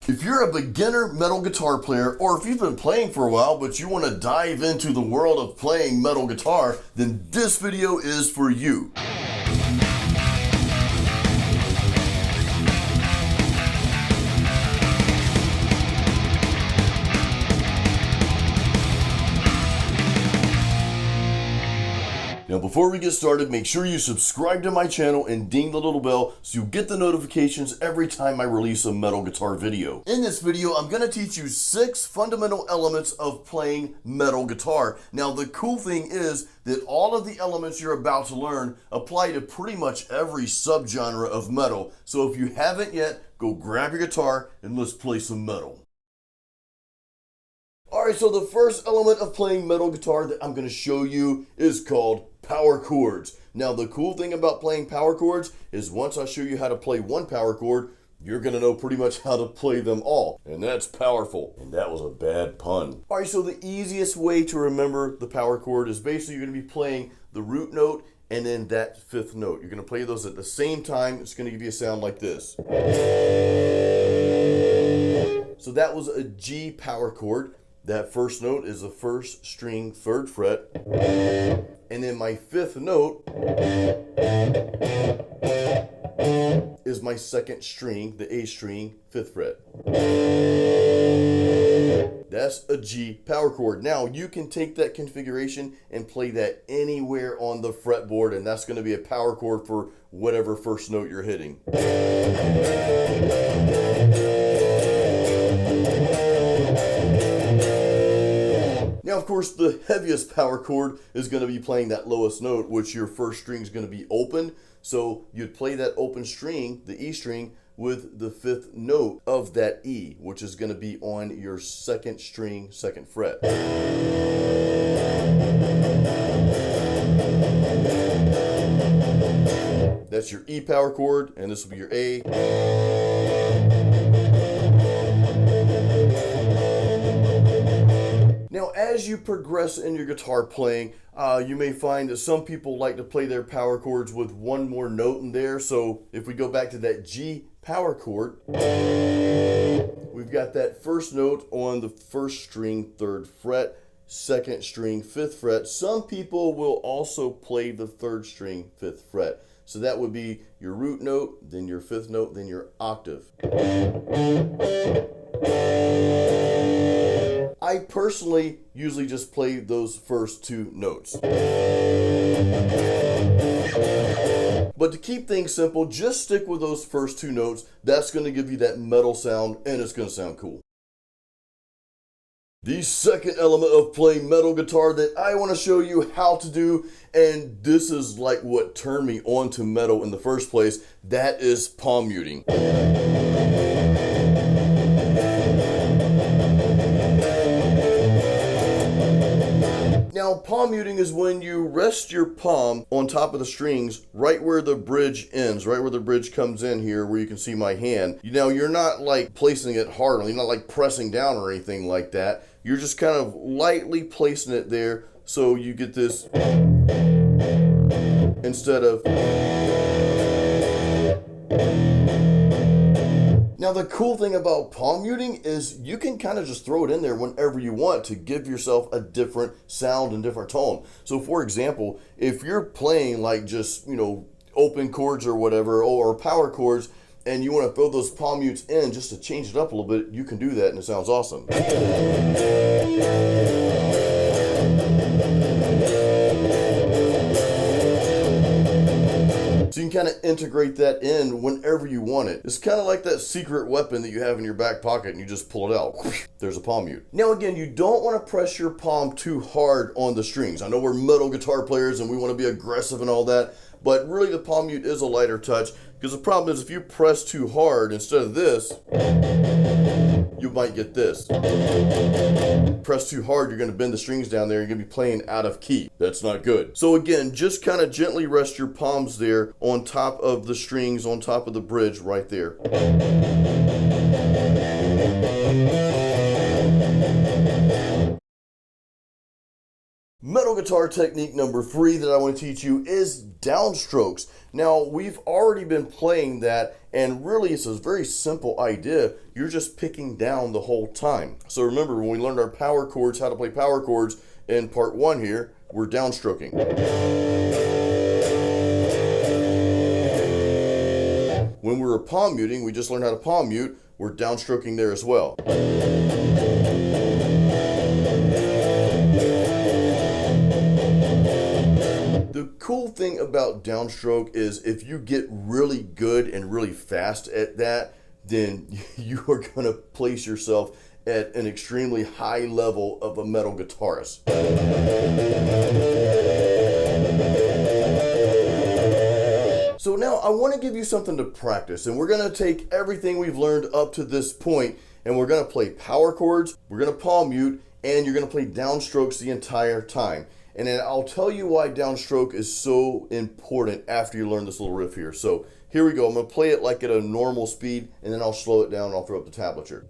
If you're a beginner metal guitar player, or if you've been playing for a while but you want to dive into the world of playing metal guitar, then this video is for you. Now before we get started, make sure you subscribe to my channel and ding the little bell so you get the notifications every time I release a metal guitar video. In this video, I'm going to teach you 6 fundamental elements of playing metal guitar. Now the cool thing is that all of the elements you're about to learn apply to pretty much every subgenre of metal. So if you haven't yet, go grab your guitar and let's play some metal. Alright, so the first element of playing metal guitar that I'm going to show you is called power chords. Now the cool thing about playing power chords is once I show you how to play one power chord, you're going to know pretty much how to play them all. And that's powerful. And that was a bad pun. Alright, so the easiest way to remember the power chord is basically you're going to be playing the root note and then that 5th note. You're going to play those at the same time. It's going to give you a sound like this. So that was a G power chord. That first note is the 1st string 3rd fret, and then my 5th note is my 2nd string, the A string, 5th fret. That's a G power chord. Now you can take that configuration and play that anywhere on the fretboard, and that's going to be a power chord for whatever first note you're hitting. Now, of course, the heaviest power chord is going to be playing that lowest note, which your 1st string is going to be open. So you'd play that open string, the E string, with the 5th note of that E, which is going to be on your 2nd string, 2nd fret. That's your E power chord, and this will be your A. Now, as you progress in your guitar playing, you may find that some people like to play their power chords with one more note in there. So if we go back to that G power chord, we've got that 1st note on the 1st string 3rd fret, 2nd string 5th fret. Some people will also play the 3rd string 5th fret. So that would be your root note, then your 5th note, then your octave. I personally usually just play those first 2 notes. But to keep things simple, just stick with those first 2 notes. That's going to give you that metal sound, and it's going to sound cool. The second element of playing metal guitar that I want to show you how to do, and this is like what turned me on to metal in the first place, that is palm muting. Now, palm muting is when you rest your palm on top of the strings right where the bridge ends, right where the bridge comes in here where you can see my hand. Now, you're not like placing it hard, you're not like pressing down or anything like that. You're just kind of lightly placing it there so you get this instead of... Now the cool thing about palm muting is you can kind of just throw it in there whenever you want to give yourself a different sound and different tone. So for example, if you're playing like just, open chords or whatever, or power chords, and you want to throw those palm mutes in just to change it up a little bit, you can do that and it sounds awesome. So you can kind of integrate that in whenever you want it. It's kind of like that secret weapon that you have in your back pocket and you just pull it out. There's a palm mute. Now again, you don't want to press your palm too hard on the strings. I know we're metal guitar players and we want to be aggressive and all that, but really the palm mute is a lighter touch, because the problem is if you press too hard instead of this, you might get this. Press too hard, you're going to bend the strings down there, you're going to be playing out of key. That's not good. So again, just kind of gently rest your palms there on top of the strings, on top of the bridge right there. Metal guitar technique number 3 that I want to teach you is downstrokes. Now, we've already been playing that, and really it's a very simple idea. You're just picking down the whole time. So remember, when we learned our power chords, how to play power chords in part 1 here, we're downstroking. When we were palm muting, we just learned how to palm mute, we're downstroking there as well. The cool thing about downstroke is if you get really good and really fast at that, then you are going to place yourself at an extremely high level of a metal guitarist. So now I want to give you something to practice, and we're going to take everything we've learned up to this point, and we're going to play power chords, we're going to palm mute, and you're going to play downstrokes the entire time. And then I'll tell you why downstroke is so important after you learn this little riff here. So here we go. I'm going to play it like at a normal speed, and then I'll slow it down and I'll throw up the tablature.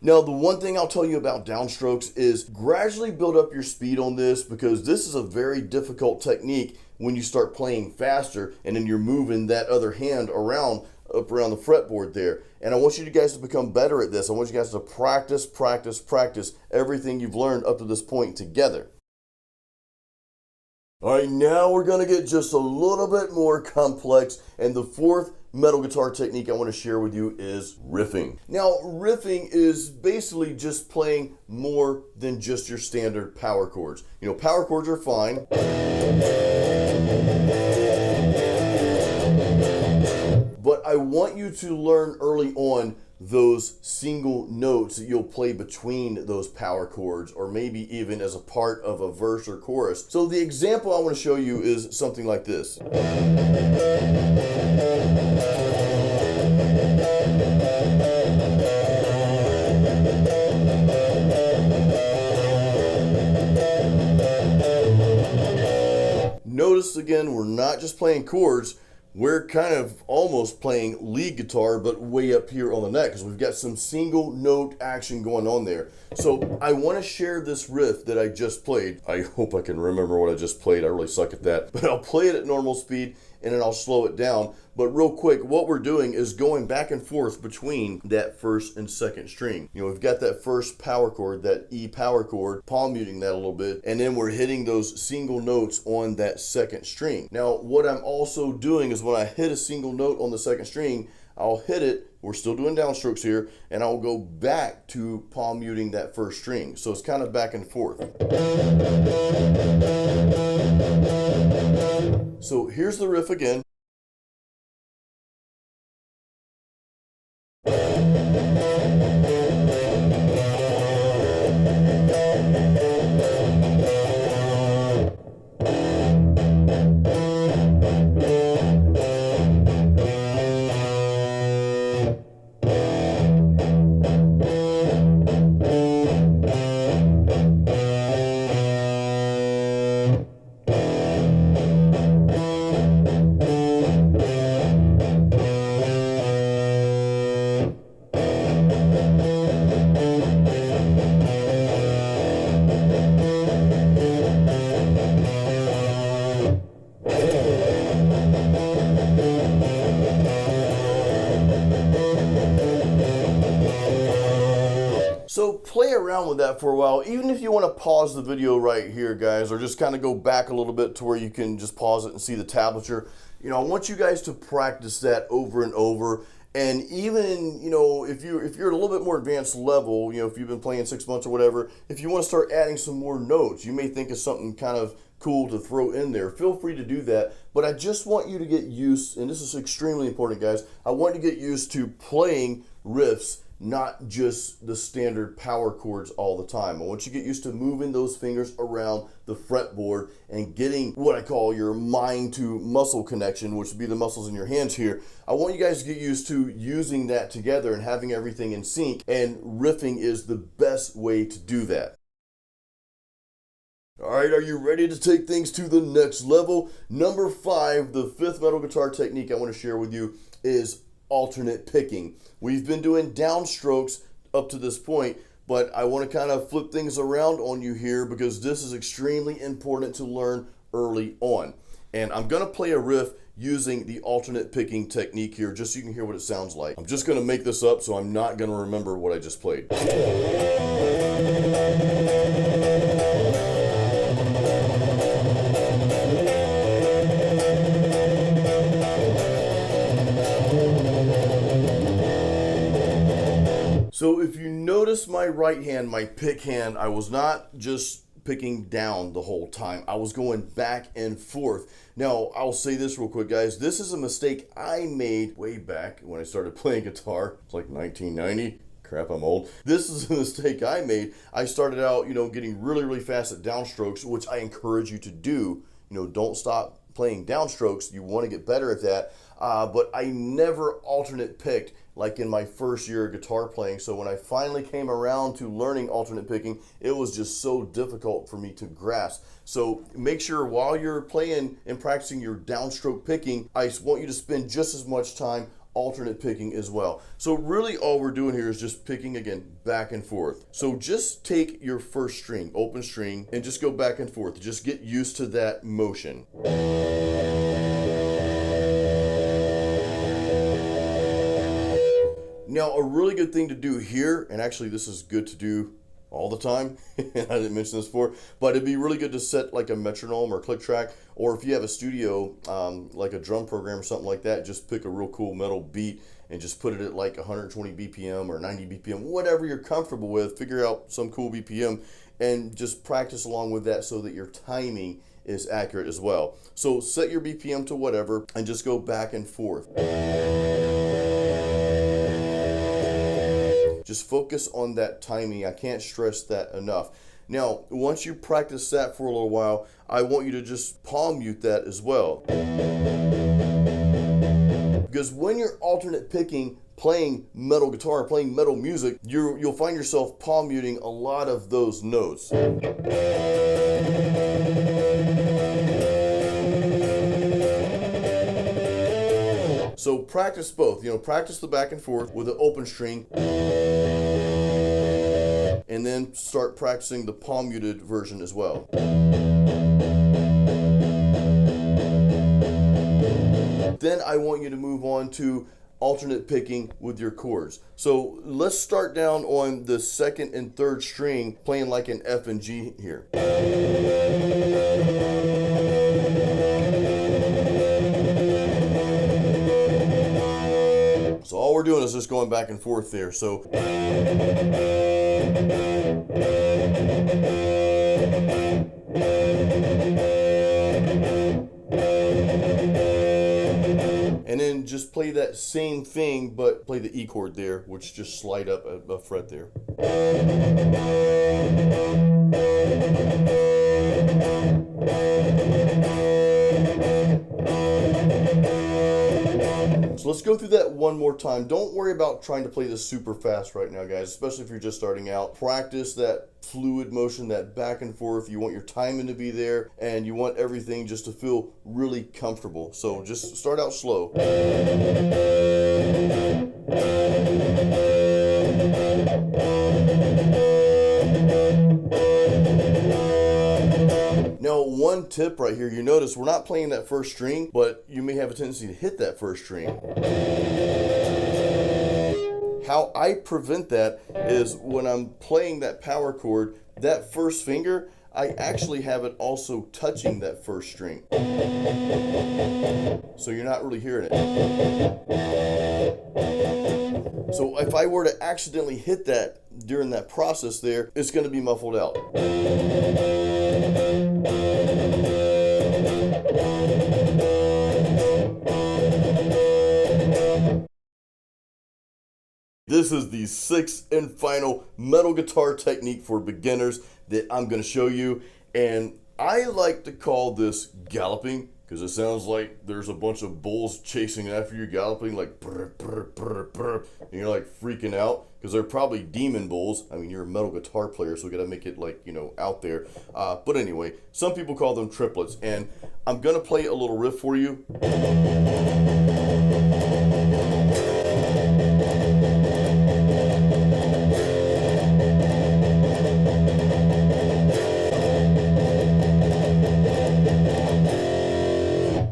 Now, the one thing I'll tell you about downstrokes is gradually build up your speed on this, because this is a very difficult technique when you start playing faster and then you're moving that other hand around up around the fretboard there. And I want you guys to become better at this. I want you guys to practice everything you've learned up to this point together. All right, now we're going to get just a little bit more complex, and the fourth metal guitar technique I want to share with you is riffing. Now, riffing is basically just playing more than just your standard power chords. You know, power chords are fine. But I want you to learn early on those single notes that you'll play between those power chords, or maybe even as a part of a verse or chorus. So the example I want to show you is something like this. Notice again, we're not just playing chords. We're kind of almost playing lead guitar, but way up here on the neck, because we've got some single note action going on there. So I want to share this riff that I just played. I hope I can remember what I just played. I really suck at that. But I'll play it at normal speed, and then I'll slow it down. But real quick, what we're doing is going back and forth between that first and second string. You know, we've got that first power chord, that E power chord, palm muting that a little bit, and then we're hitting those single notes on that second string. Now, what I'm also doing is when I hit a single note on the second string, I'll hit it, we're still doing downstrokes here, and I'll go back to palm muting that first string. So it's kind of back and forth. So here's the riff again. So play around with that for a while. Even if you want to pause the video right here, guys, or just kind of go back a little bit to where you can just pause it and see the tablature. You know, I want you guys to practice that over and over. And even, you know, if you're at a little bit more advanced level, you know, if you've been playing 6 months or whatever, if you want to start adding some more notes, you may think of something kind of cool to throw in there, feel free to do that. But I just want you to get used, and this is extremely important, guys, I want you to get used to playing riffs, not just the standard power chords all the time. I want you to get used to moving those fingers around the fretboard and getting what I call your mind to muscle connection, which would be the muscles in your hands here. I want you guys to get used to using that together and having everything in sync, and riffing is the best way to do that. All right, are you ready to take things to the next level? Number 5, the 5th metal guitar technique I want to share with you is alternate picking. We've been doing downstrokes up to this point, but I want to kind of flip things around on you here because this is extremely important to learn early on. And I'm going to play a riff using the alternate picking technique here just so you can hear what it sounds like. I'm just going to make this up, so I'm not going to remember what I just played. So if you notice my right hand, my pick hand, I was not just picking down the whole time. I was going back and forth. Now, I'll say this real quick, guys. This is a mistake I made way back when I started playing guitar. It's like 1990. Crap, I'm old. This is a mistake I made. I started out, getting really, really fast at downstrokes, which I encourage you to do. Don't stop playing downstrokes. You want to get better at that. But I never alternate picked like in my first year of guitar playing. So when I finally came around to learning alternate picking, it was just so difficult for me to grasp. So make sure while you're playing and practicing your downstroke picking, I want you to spend just as much time alternate picking as well. So really all we're doing here is just picking again back and forth. So just take your first string, open string, and just go back and forth. Just get used to that motion. Now, a really good thing to do here, and actually this is good to do all the time, I didn't mention this before, but it'd be really good to set like a metronome or click track, or if you have a studio, like a drum program or something like that, just pick a real cool metal beat and just put it at like 120 BPM or 90 BPM, whatever you're comfortable with, figure out some cool BPM and just practice along with that so that your timing is accurate as well. So set your BPM to whatever and just go back and forth. Just focus on that timing. I can't stress that enough. Now, once you practice that for a little while, I want you to just palm mute that as well. Because when you're alternate picking, playing metal guitar, playing metal music, you'll find yourself palm muting a lot of those notes. So practice both, practice the back and forth with an open string, and then start practicing the palm muted version as well. Then I want you to move on to alternate picking with your chords. So let's start down on the second and third string, playing like an F and G here. So all we're doing is just going back and forth there. So and then just play that same thing, but play the E chord there, which just slide up a fret there. So let's go through that one more time. Don't worry about trying to play this super fast right now, guys, especially if you're just starting out. Practice that fluid motion, that back and forth. You want your timing to be there, and you want everything just to feel really comfortable. So just start out slow. Now, one tip right here, you notice we're not playing that first string, but you may have a tendency to hit that first string. How I prevent that is when I'm playing that power chord, that first finger, I actually have it also touching that first string. So you're not really hearing it. So if I were to accidentally hit that during that process there, it's going to be muffled out. this is the sixth and final metal guitar technique for beginners that I'm going to show you. And I like to call this galloping because it sounds like there's a bunch of bulls chasing after you, galloping like brr, brr, brr, brr, and you're like freaking out because they're probably demon bulls. I mean, you're a metal guitar player, so we got to make it like, you know, out there. But anyway, some people call them triplets, and I'm going to play a little riff for you.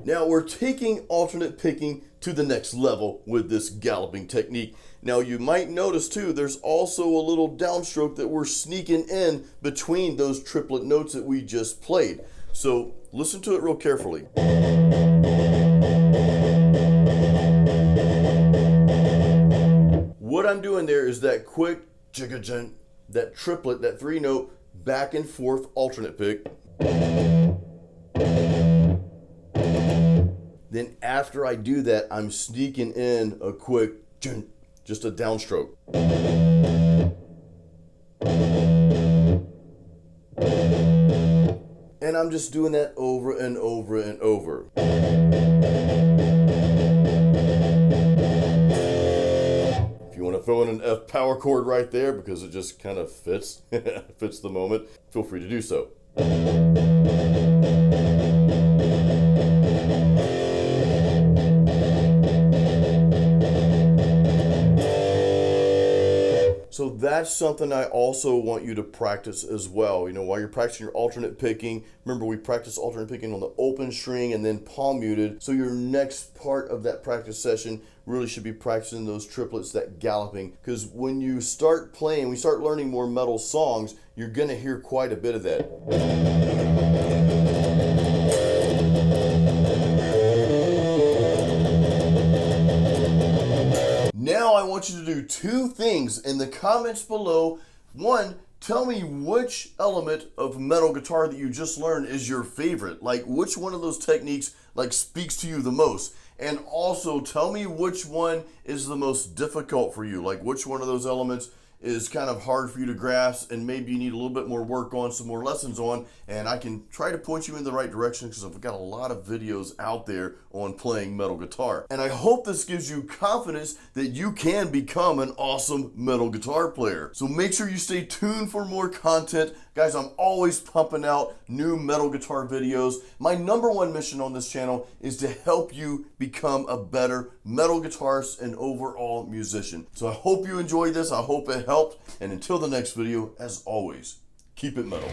Now we're taking alternate picking to the next level with this galloping technique. Now you might notice too, there's also a little downstroke that we're sneaking in between those triplet notes that we just played. So listen to it real carefully. What I'm doing there is that quick jigga-jin, that triplet, that three note back and forth alternate pick. Then after I do that, I'm sneaking in a quick, just a downstroke. And I'm just doing that over and over and over. If you want to throw in an F power chord right there because it just kind of fits, fits the moment, feel free to do so. So that's something I also want you to practice as well. You know, while you're practicing your alternate picking, remember we practice alternate picking on the open string and then palm muted. So your next part of that practice session really should be practicing those triplets, that galloping. Because when you start playing, we start learning more metal songs, you're gonna hear quite a bit of that. Now I want you to do two things in the comments below. One, tell me which element of metal guitar that you just learned is your favorite. Like which one of those techniques like speaks to you the most. And also tell me which one is the most difficult for you. Like which one of those elements is kind of hard for you to grasp and maybe you need a little bit more work on, some more lessons on, and I can try to point you in the right direction because I've got a lot of videos out there on playing metal guitar. And I hope this gives you confidence that you can become an awesome metal guitar player. So make sure you stay tuned for more content. Guys, I'm always pumping out new metal guitar videos. My #1 mission on this channel is to help you become a better metal guitarist and overall musician. So I hope you enjoyed this. I hope it helped. And until the next video, as always, keep it metal.